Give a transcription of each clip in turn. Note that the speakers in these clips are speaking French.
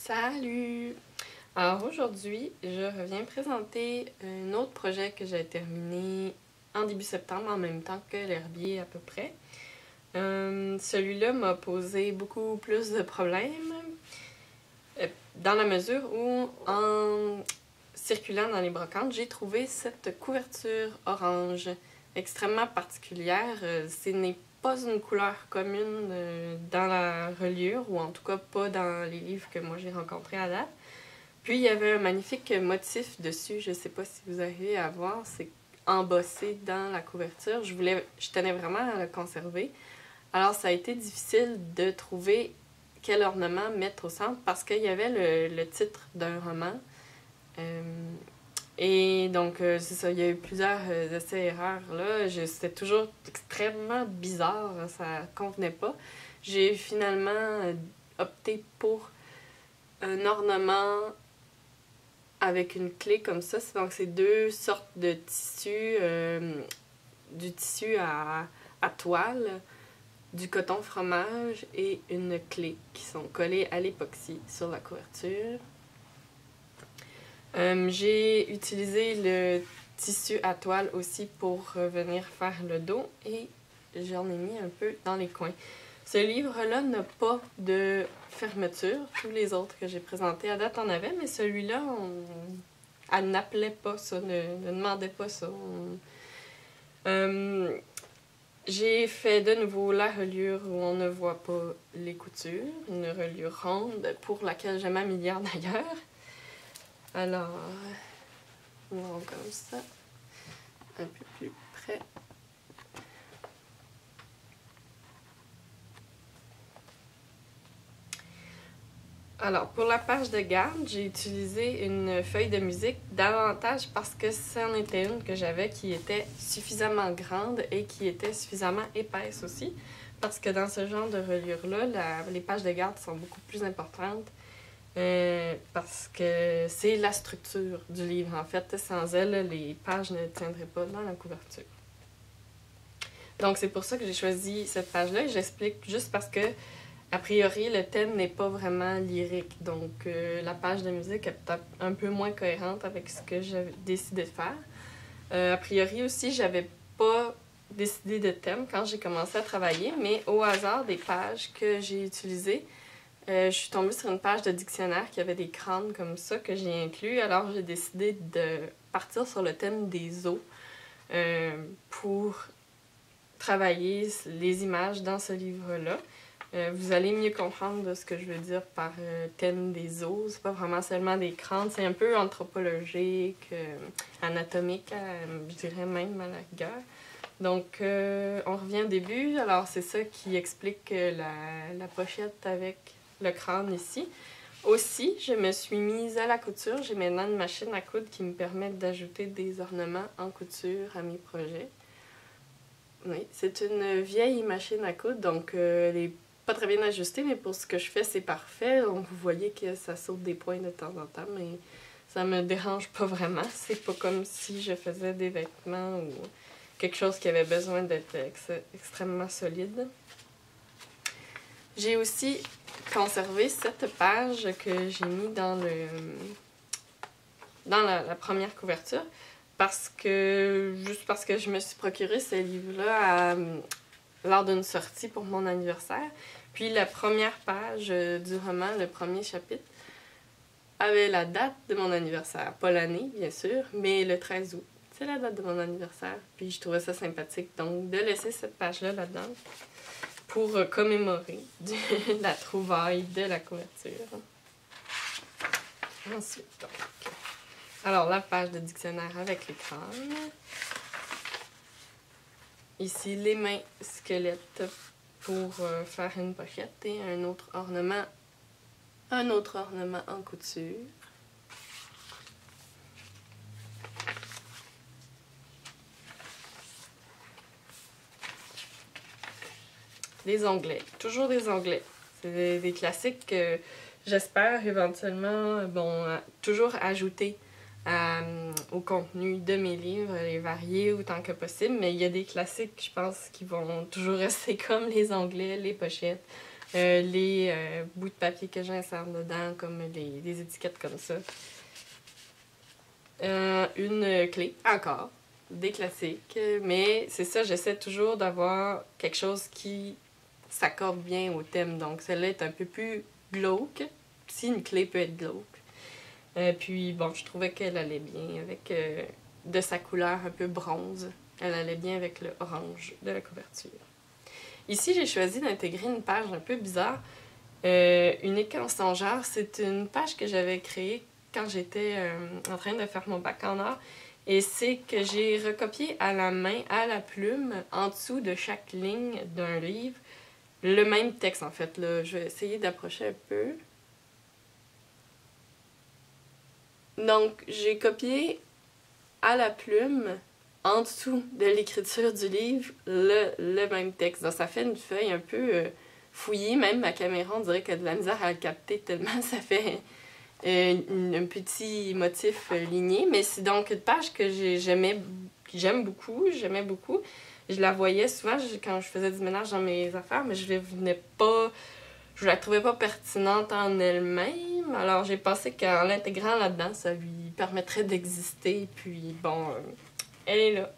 Salut! Alors aujourd'hui, je reviens présenter un autre projet que j'ai terminé en début septembre, en même temps que l'herbier à peu près. Celui-là m'a posé beaucoup plus de problèmes, dans la mesure où, en circulant dans les brocantes, j'ai trouvé cette couverture orange extrêmement particulière. Ce n'est pas une couleur commune dans la reliure, ou en tout cas pas dans les livres que moi j'ai rencontrés à date. Puis il y avait un magnifique motif dessus, je sais pas si vous arrivez à voir, c'est embossé dans la couverture. Je tenais vraiment à le conserver. Alors ça a été difficile de trouver quel ornement mettre au centre parce qu'il y avait le titre d'un roman. Et donc, c'est ça, il y a eu plusieurs essais-erreurs là. C'était toujours extrêmement bizarre, ça convenait pas. J'ai finalement opté pour un ornement avec une clé comme ça. Donc, c'est deux sortes de tissus, du tissu à toile, du coton fromage et une clé qui sont collés à l'époxy sur la couverture. J'ai utilisé le tissu à toile aussi pour venir faire le dos et j'en ai mis un peu dans les coins. Ce livre-là n'a pas de fermeture. Tous les autres que j'ai présentés à date en avaient, mais celui-là, elle n'appelait pas ça, ne demandait pas ça. J'ai fait de nouveau la reliure où on ne voit pas les coutures, une reliure ronde pour laquelle je m'améliore d'ailleurs. Alors, on va comme ça, un peu plus près. Alors, pour la page de garde, j'ai utilisé une feuille de musique davantage parce que c'en était une que j'avais qui était suffisamment grande et qui était suffisamment épaisse aussi. Parce que dans ce genre de reliure-là, les pages de garde sont beaucoup plus importantes. Parce que c'est la structure du livre. En fait, sans elle, les pages ne tiendraient pas dans la couverture. Donc, c'est pour ça que j'ai choisi cette page-là. J'explique juste parce que, a priori, le thème n'est pas vraiment lyrique. Donc, la page de musique est peut-être un peu moins cohérente avec ce que j'ai décidé de faire. A priori aussi, j'avais pas décidé de thème quand j'ai commencé à travailler, mais au hasard des pages que j'ai utilisées, je suis tombée sur une page de dictionnaire qui avait des crânes comme ça que j'ai inclus. Alors j'ai décidé de partir sur le thème des os pour travailler les images dans ce livre-là. Vous allez mieux comprendre ce que je veux dire par thème des os. C'est pas vraiment seulement des crânes, c'est un peu anthropologique, anatomique, je dirais même à la rigueur. Donc, on revient au début. Alors, c'est ça qui explique la pochette avec le crâne ici. Aussi, je me suis mise à la couture. J'ai maintenant une machine à coudre qui me permet d'ajouter des ornements en couture à mes projets. Oui, c'est une vieille machine à coudre, donc elle n'est pas très bien ajustée, mais pour ce que je fais, c'est parfait. Donc, vous voyez que ça saute des points de temps en temps, mais ça me dérange pas vraiment. C'est pas comme si je faisais des vêtements ou quelque chose qui avait besoin d'être extrêmement solide. J'ai aussi conservé cette page que j'ai mis dans la première couverture juste parce que je me suis procuré ce livre-là lors d'une sortie pour mon anniversaire. Puis la première page du roman, le premier chapitre, avait la date de mon anniversaire. Pas l'année, bien sûr, mais le 13 août. C'est la date de mon anniversaire. Puis je trouvais ça sympathique, donc de laisser cette page-là là-dedans pour commémorer la trouvaille de la couverture. Ensuite, donc, alors la page de dictionnaire avec les crânes. Ici, les mains squelettes pour faire une pochette et un autre ornement en couture. Des onglets, toujours des onglets. C'est des classiques que j'espère éventuellement, toujours ajouter au contenu de mes livres, les varier autant que possible. Mais il y a des classiques, je pense, qui vont toujours rester comme les onglets, les pochettes, les bouts de papier que j'insère dedans, comme des étiquettes comme ça. Une clé, encore, des classiques, mais c'est ça, j'essaie toujours d'avoir quelque chose qui s'accorde bien au thème. Donc celle-là est un peu plus glauque, si une clé peut être glauque. Puis bon, je trouvais qu'elle allait bien avec de sa couleur un peu bronze. Elle allait bien avec le orange de la couverture. Ici, j'ai choisi d'intégrer une page un peu bizarre, unique en son genre. C'est une page que j'avais créée quand j'étais en train de faire mon bac en art. Et c'est que j'ai recopié à la main, à la plume, en dessous de chaque ligne d'un livre, le même texte en fait. Là. Je vais essayer d'approcher un peu. Donc, j'ai copié à la plume, en dessous de l'écriture du livre, le même texte. Donc, ça fait une feuille un peu fouillée. Même ma caméra, on dirait qu'elle a de la misère à le capter tellement ça fait un petit motif ligné. Mais c'est donc une page que j'aime beaucoup. J'aimais beaucoup. Je la voyais souvent quand je faisais du ménage dans mes affaires, mais je la trouvais pas pertinente en elle-même. Alors j'ai pensé qu'en l'intégrant là-dedans, ça lui permettrait d'exister. Puis bon, elle est là.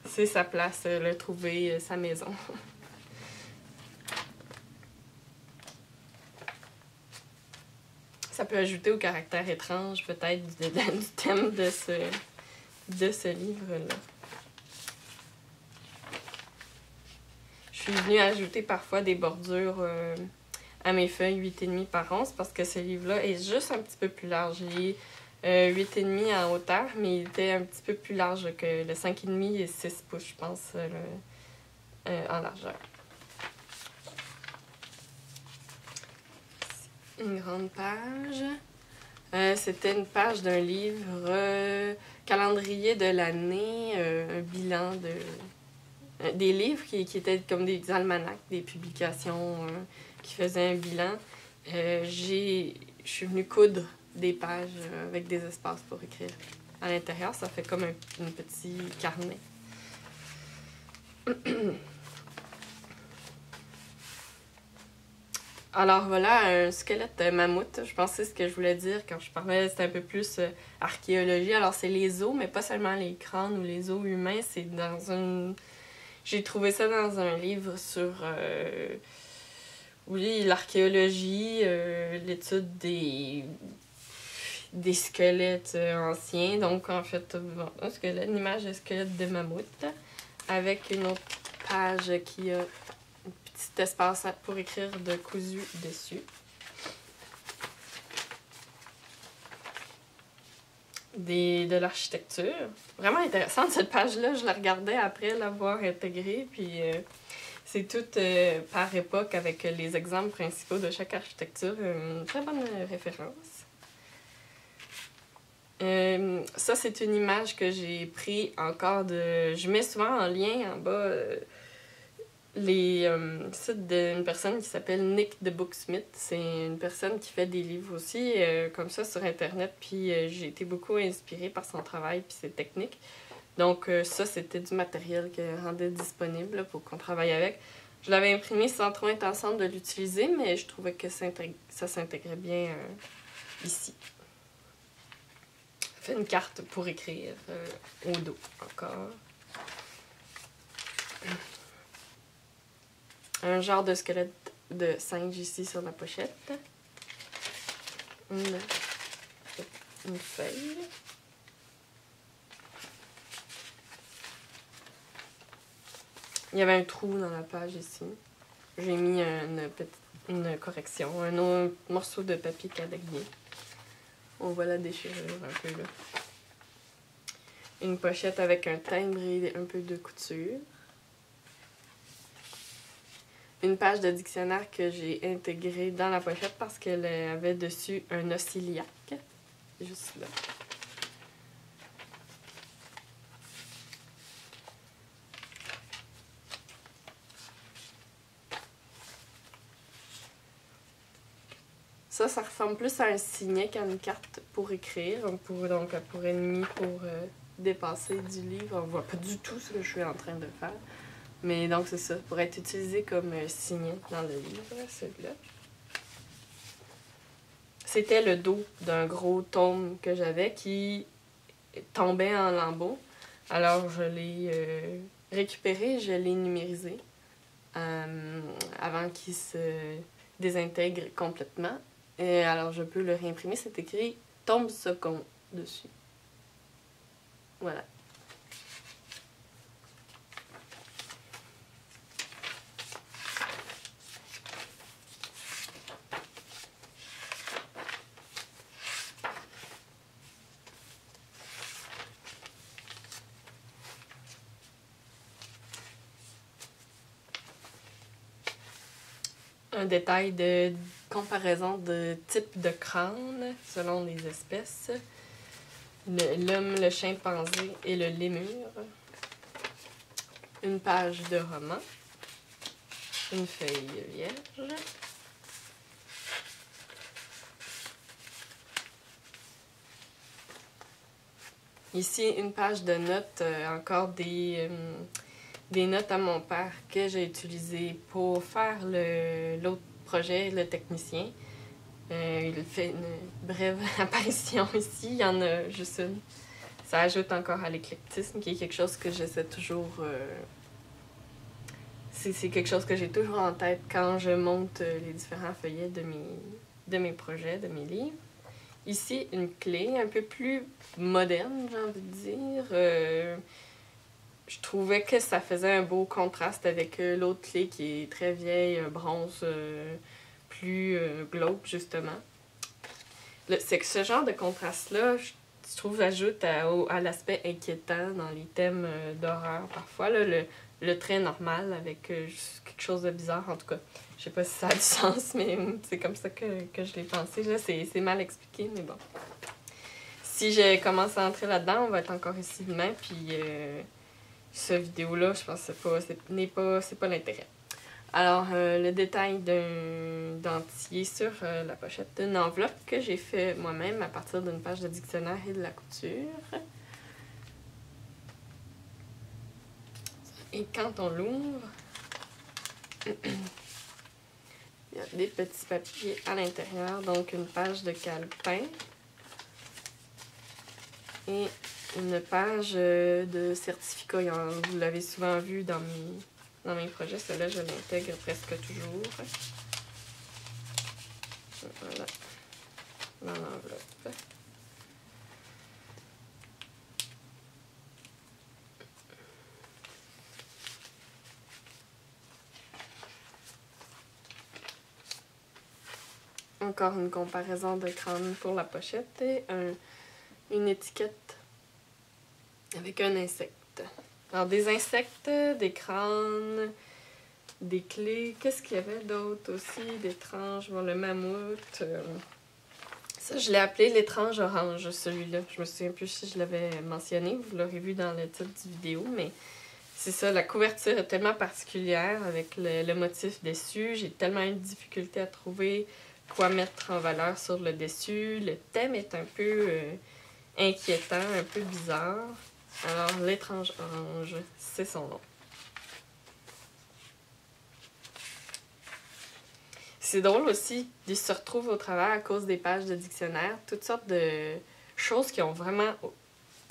C'est sa place, elle a trouvé sa maison. Ça peut ajouter au caractère étrange, peut-être, du thème de ce livre-là. Je suis venue ajouter parfois des bordures à mes feuilles 8,5 par 11 parce que ce livre-là est juste un petit peu plus large. Il est 8,5 en hauteur, mais il était un petit peu plus large que le 5,5 et 6 pouces, je pense, en largeur. Une grande page. C'était une page d'un livre calendrier de l'année, un bilan des livres qui étaient comme des almanachs, des publications qui faisaient un bilan. Je suis venue coudre des pages avec des espaces pour écrire. À l'intérieur, ça fait comme un petit carnet. Alors voilà, un squelette mammouth. Je pense que c'est ce que je voulais dire quand je parlais, c'était un peu plus archéologie. Alors c'est les os, mais pas seulement les crânes ou les os humains, c'est dans une... J'ai trouvé ça dans un livre sur oui, l'archéologie, l'étude des squelettes anciens. Donc en fait, une image de squelette de mammouth avec une autre page qui a petit espace pour écrire de cousu dessus. De l'architecture. Vraiment intéressante cette page-là. Je la regardais après l'avoir intégrée. Puis c'est tout par époque avec les exemples principaux de chaque architecture. Une très bonne référence. Ça, c'est une image que j'ai pris encore de... Je mets souvent en lien en bas les sites d'une personne qui s'appelle Nick the Booksmith. C'est une personne qui fait des livres aussi, comme ça, sur Internet. Puis j'ai été beaucoup inspirée par son travail puis ses techniques. Donc ça, c'était du matériel qu'elle rendait disponible pour qu'on travaille avec. Je l'avais imprimé sans trop intention de l'utiliser, mais je trouvais que ça s'intégrait bien ici. Ça fait une carte pour écrire au dos encore. Un genre de squelette de singe ici sur la pochette. Une feuille. Il y avait un trou dans la page ici. J'ai mis une correction, un autre morceau de papier cadaguier. On voit la déchirure un peu là. Une pochette avec un timbre et un peu de couture. Une page de dictionnaire que j'ai intégrée dans la pochette parce qu'elle avait dessus un os iliaque. Juste là. Ça ressemble plus à un signet qu'à une carte pour écrire. Donc, pour ennemi, pour dépasser du livre. On voit pas du tout ce que je suis en train de faire. Mais donc, c'est ça, pour être utilisé comme signet dans le livre, celui-là. C'était le dos d'un gros tome que j'avais qui tombait en lambeaux. Alors, je l'ai récupéré, je l'ai numérisé avant qu'il se désintègre complètement. Et alors, je peux le réimprimer. C'est écrit « Tombe second » dessus. Voilà. Un détail de comparaison de type de crâne selon les espèces. L'homme, le chimpanzé et le lémur. Une page de roman. Une feuille vierge. Ici, une page de notes, encore des notes à mon père que j'ai utilisées pour faire l'autre projet, le technicien. Il fait une brève apparition ici, il y en a juste une. Ça ajoute encore à l'éclectisme, qui est quelque chose que j'essaie toujours... c'est quelque chose que j'ai toujours en tête quand je monte les différents feuillets de mes projets, de mes livres. Ici, une clé un peu plus moderne, j'ai envie de dire. Je trouvais que ça faisait un beau contraste avec l'autre clé qui est très vieille, bronze, plus glauque, justement. C'est que ce genre de contraste-là, je trouve, ajoute à l'aspect inquiétant dans les thèmes d'horreur parfois. Là, le trait normal avec quelque chose de bizarre, en tout cas. Je sais pas si ça a du sens, mais c'est comme ça que je l'ai pensé. Là, c'est mal expliqué, mais bon. Si je commence à entrer là-dedans, on va être encore ici demain, puis cette vidéo-là, je pense que c'est pas l'intérêt. Alors, le détail d'un dentier sur la pochette d'une enveloppe que j'ai fait moi-même à partir d'une page de dictionnaire et de la couture. Et quand on l'ouvre, il y a des petits papiers à l'intérieur, donc une page de calepin et une page de certificat. Vous l'avez souvent vu dans mes projets, celle-là, je l'intègre presque toujours. Voilà, dans l'enveloppe. Encore une comparaison de crâne pour la pochette et une étiquette avec un insecte. Alors, des insectes, des crânes, des clés. Qu'est-ce qu'il y avait d'autre aussi d'étrange? Bon, le mammouth. Ça, je l'ai appelé l'étrange orange, celui-là. Je me souviens plus si je l'avais mentionné. Vous l'aurez vu dans le titre du vidéo, mais c'est ça. La couverture est tellement particulière avec le motif dessus. J'ai tellement eu de difficulté à trouver quoi mettre en valeur sur le dessus. Le thème est un peu inquiétant, un peu bizarre. Alors, l'étrange orange, c'est son nom. C'est drôle aussi, il se retrouve au travers à cause des pages de dictionnaire, toutes sortes de choses qui ont vraiment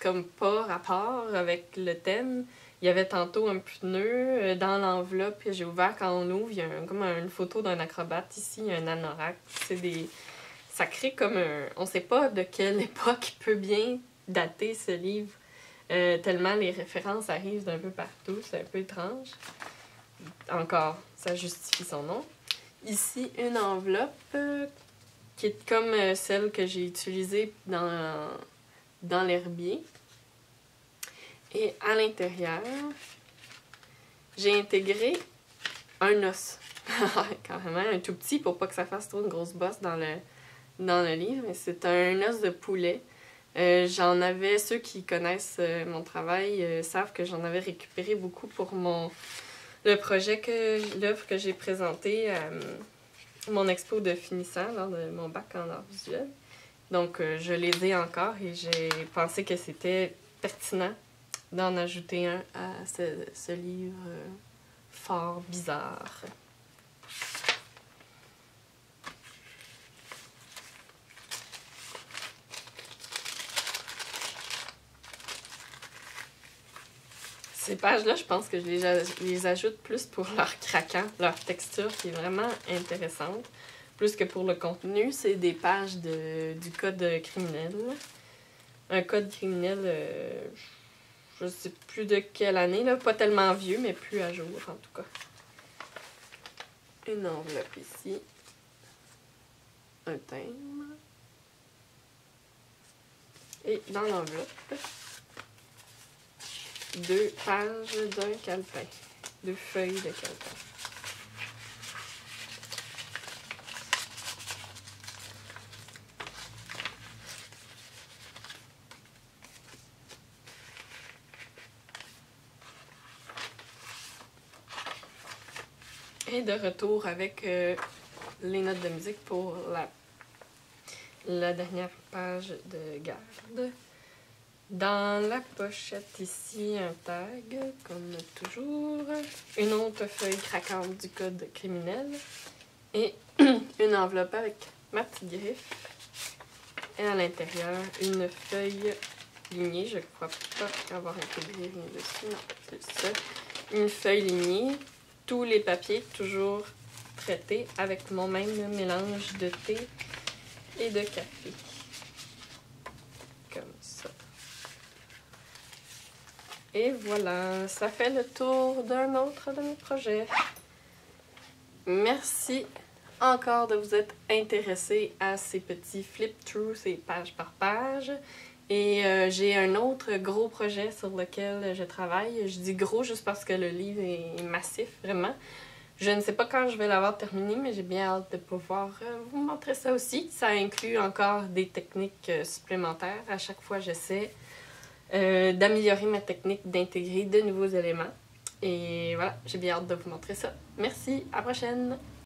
comme pas rapport avec le thème. Il y avait tantôt un pneu dans l'enveloppe que j'ai ouvert quand on l'ouvre. Il y a comme une photo d'un acrobate ici, un anorak. Ça crée comme un... On sait pas de quelle époque peut bien dater ce livre. Tellement les références arrivent d'un peu partout. C'est un peu étrange. Encore, ça justifie son nom. Ici, une enveloppe qui est comme celle que j'ai utilisée dans l'herbier. Et à l'intérieur, j'ai intégré un os. Carrément, un tout petit pour pas que ça fasse trop une grosse bosse dans le livre. C'est un os de poulet. J'en avais, ceux qui connaissent mon travail savent que j'en avais récupéré beaucoup pour l'œuvre que j'ai présentée à mon expo de finissant lors de mon bac en art visuel. Donc, je les ai encore et j'ai pensé que c'était pertinent d'en ajouter un à ce livre fort bizarre. Ces pages-là, je pense que je les ajoute plus pour leur craquant, leur texture qui est vraiment intéressante. Plus que pour le contenu, c'est des pages du code criminel. Un code criminel, je ne sais plus de quelle année, là, pas tellement vieux, mais plus à jour en tout cas. Une enveloppe ici. Un thème. Et dans l'enveloppe, 2 pages d'un calepin. 2 feuilles de calepin. Et de retour avec les notes de musique pour la dernière page de garde. Dans la pochette ici, un tag, comme toujours. Une autre feuille craquante du code criminel. Et une enveloppe avec ma petite griffe. Et à l'intérieur, une feuille lignée. Je ne crois pas avoir intégré rien dessus. Non, c'est ça. Une feuille lignée. Tous les papiers toujours traités avec mon même mélange de thé et de café. Comme ça. Et voilà, ça fait le tour d'un autre de mes projets. Merci encore de vous être intéressé à ces petits flip-through, ces page par page. Et j'ai un autre gros projet sur lequel je travaille. Je dis gros juste parce que le livre est massif, vraiment. Je ne sais pas quand je vais l'avoir terminé, mais j'ai bien hâte de pouvoir vous montrer ça aussi. Ça inclut encore des techniques supplémentaires. À chaque fois, j'essaie d'améliorer ma technique, d'intégrer de nouveaux éléments. Et voilà, j'ai bien hâte de vous montrer ça. Merci, à la prochaine!